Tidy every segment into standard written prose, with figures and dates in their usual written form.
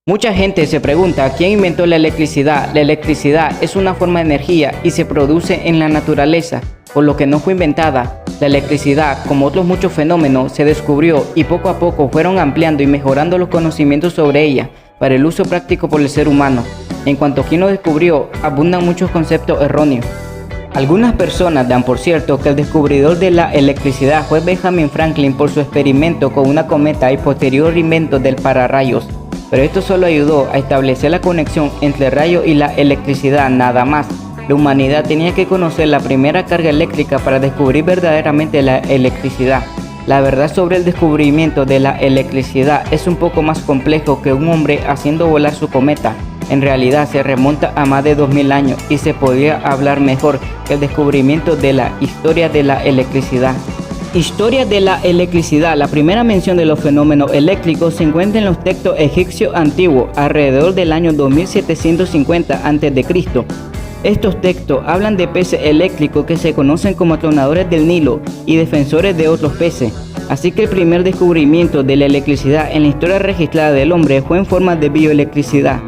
Mucha gente se pregunta quién inventó la electricidad. La electricidad es una forma de energía y se produce en la naturaleza, por lo que no fue inventada. La electricidad, como otros muchos fenómenos, se descubrió y poco a poco fueron ampliando y mejorando los conocimientos sobre ella para el uso práctico por el ser humano. En cuanto a quién lo descubrió, abundan muchos conceptos erróneos. Algunas personas dan por cierto que el descubridor de la electricidad fue Benjamin Franklin por su experimento con una cometa y posterior invento del pararrayos. Pero esto solo ayudó a establecer la conexión entre el rayo y la electricidad nada más. La humanidad tenía que conocer la primera carga eléctrica para descubrir verdaderamente la electricidad. La verdad sobre el descubrimiento de la electricidad es un poco más complejo que un hombre haciendo volar su cometa. En realidad se remonta a más de 2000 años y se podría hablar mejor que el descubrimiento de la historia de la electricidad. Historia de la electricidad. La primera mención de los fenómenos eléctricos se encuentra en los textos egipcios antiguos, alrededor del año 2750 a.C. Estos textos hablan de peces eléctricos que se conocen como tronadores del Nilo y defensores de otros peces. Así que el primer descubrimiento de la electricidad en la historia registrada del hombre fue en forma de bioelectricidad.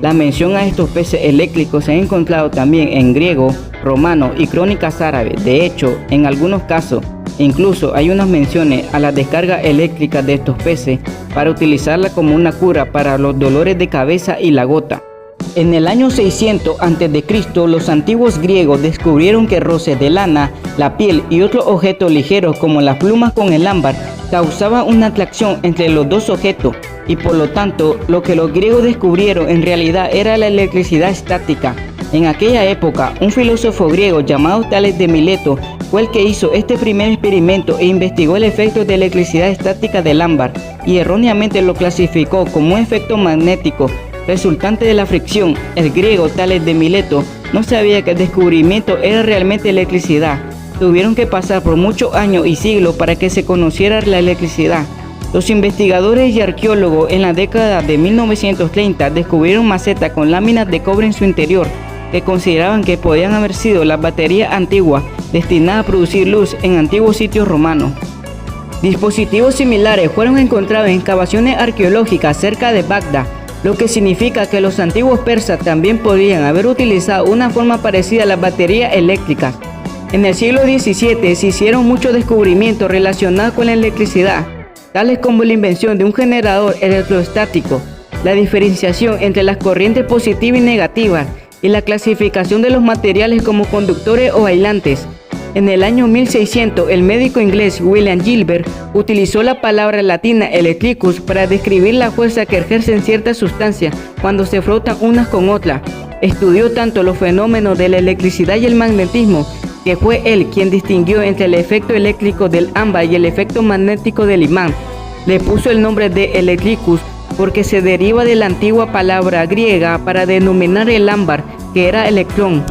La mención a estos peces eléctricos se ha encontrado también en griego, romano y crónicas árabes. De hecho, en algunos casos, incluso hay unas menciones a la descarga eléctrica de estos peces para utilizarla como una cura para los dolores de cabeza y la gota. En el año 600 a.C., los antiguos griegos descubrieron que roces de lana, la piel y otros objetos ligeros como las plumas con el ámbar causaban una atracción entre los dos objetos y por lo tanto lo que los griegos descubrieron en realidad era la electricidad estática. En aquella época, un filósofo griego llamado Tales de Mileto fue el que hizo este primer experimento e investigó el efecto de electricidad estática del ámbar y erróneamente lo clasificó como un efecto magnético resultante de la fricción. El griego Tales de Mileto no sabía que el descubrimiento era realmente electricidad. Tuvieron que pasar por muchos años y siglos para que se conociera la electricidad. Los investigadores y arqueólogos en la década de 1930 descubrieron macetas con láminas de cobre en su interior que consideraban que podían haber sido las baterías antiguas destinadas a producir luz en antiguos sitios romanos. Dispositivos similares fueron encontrados en excavaciones arqueológicas cerca de Bagdad, lo que significa que los antiguos persas también podrían haber utilizado una forma parecida a las baterías eléctricas. En el siglo XVII se hicieron muchos descubrimientos relacionados con la electricidad, tales como la invención de un generador electrostático, la diferenciación entre las corrientes positivas y negativas, y la clasificación de los materiales como conductores o aislantes. En el año 1600, el médico inglés William Gilbert utilizó la palabra latina electricus para describir la fuerza que ejercen ciertas sustancias cuando se frotan unas con otras. Estudió tanto los fenómenos de la electricidad y el magnetismo, que fue él quien distinguió entre el efecto eléctrico del ámbar y el efecto magnético del imán. Le puso el nombre de electricus porque se deriva de la antigua palabra griega para denominar el ámbar, que era electrón.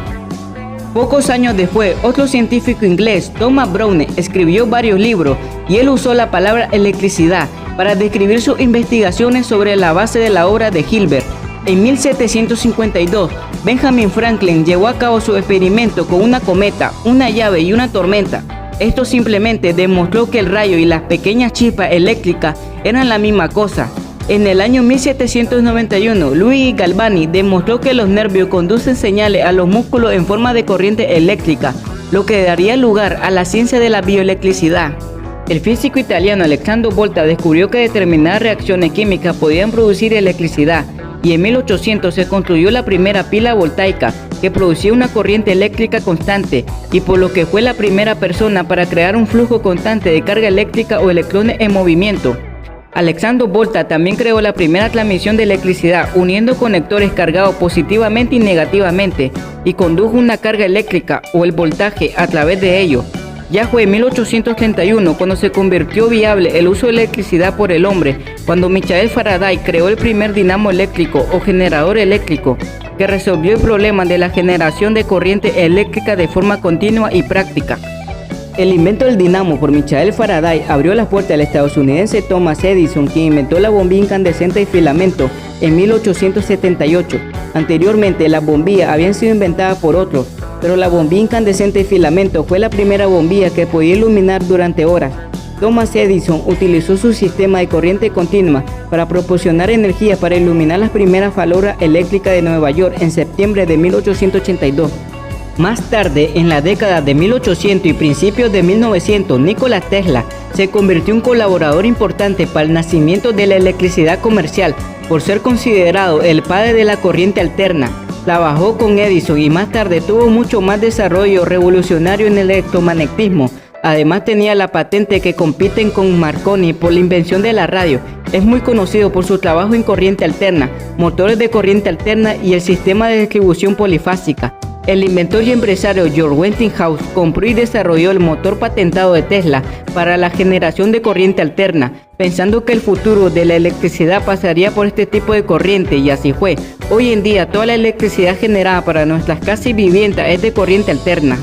Pocos años después, otro científico inglés, Thomas Browne, escribió varios libros y él usó la palabra electricidad para describir sus investigaciones sobre la base de la obra de Gilbert. En 1752, Benjamin Franklin llevó a cabo su experimento con una cometa, una llave y una tormenta. Esto simplemente demostró que el rayo y las pequeñas chispas eléctricas eran la misma cosa. En el año 1791, Luigi Galvani demostró que los nervios conducen señales a los músculos en forma de corriente eléctrica, lo que daría lugar a la ciencia de la bioelectricidad. El físico italiano Alessandro Volta descubrió que determinadas reacciones químicas podían producir electricidad, y en 1800 se construyó la primera pila voltaica que producía una corriente eléctrica constante, y por lo que fue la primera persona para crear un flujo constante de carga eléctrica o electrones en movimiento. Alessandro Volta también creó la primera transmisión de electricidad uniendo conectores cargados positivamente y negativamente y condujo una carga eléctrica o el voltaje a través de ellos. Ya fue en 1831 cuando se convirtió viable el uso de electricidad por el hombre, cuando Michael Faraday creó el primer dinamo eléctrico o generador eléctrico que resolvió el problema de la generación de corriente eléctrica de forma continua y práctica. El invento del dinamo por Michael Faraday abrió las puertas al estadounidense Thomas Edison, quien inventó la bombilla incandescente de filamento en 1878. Anteriormente, las bombillas habían sido inventadas por otros, pero la bombilla incandescente de filamento fue la primera bombilla que podía iluminar durante horas. Thomas Edison utilizó su sistema de corriente continua para proporcionar energía para iluminar las primeras farolas eléctricas de Nueva York en septiembre de 1882. Más tarde, en la década de 1800 y principios de 1900, Nikola Tesla se convirtió en un colaborador importante para el nacimiento de la electricidad comercial por ser considerado el padre de la corriente alterna. Trabajó con Edison y más tarde tuvo mucho más desarrollo revolucionario en el electromagnetismo. Además tenía la patente que compiten con Marconi por la invención de la radio. Es muy conocido por su trabajo en corriente alterna, motores de corriente alterna y el sistema de distribución polifásica. El inventor y empresario George Westinghouse compró y desarrolló el motor patentado de Tesla para la generación de corriente alterna, pensando que el futuro de la electricidad pasaría por este tipo de corriente, y así fue. Hoy en día toda la electricidad generada para nuestras casas y viviendas es de corriente alterna.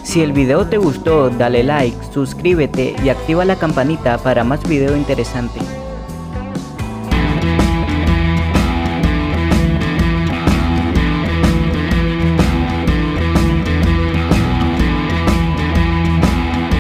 Si el video te gustó, dale like, suscríbete y activa la campanita para más videos interesantes.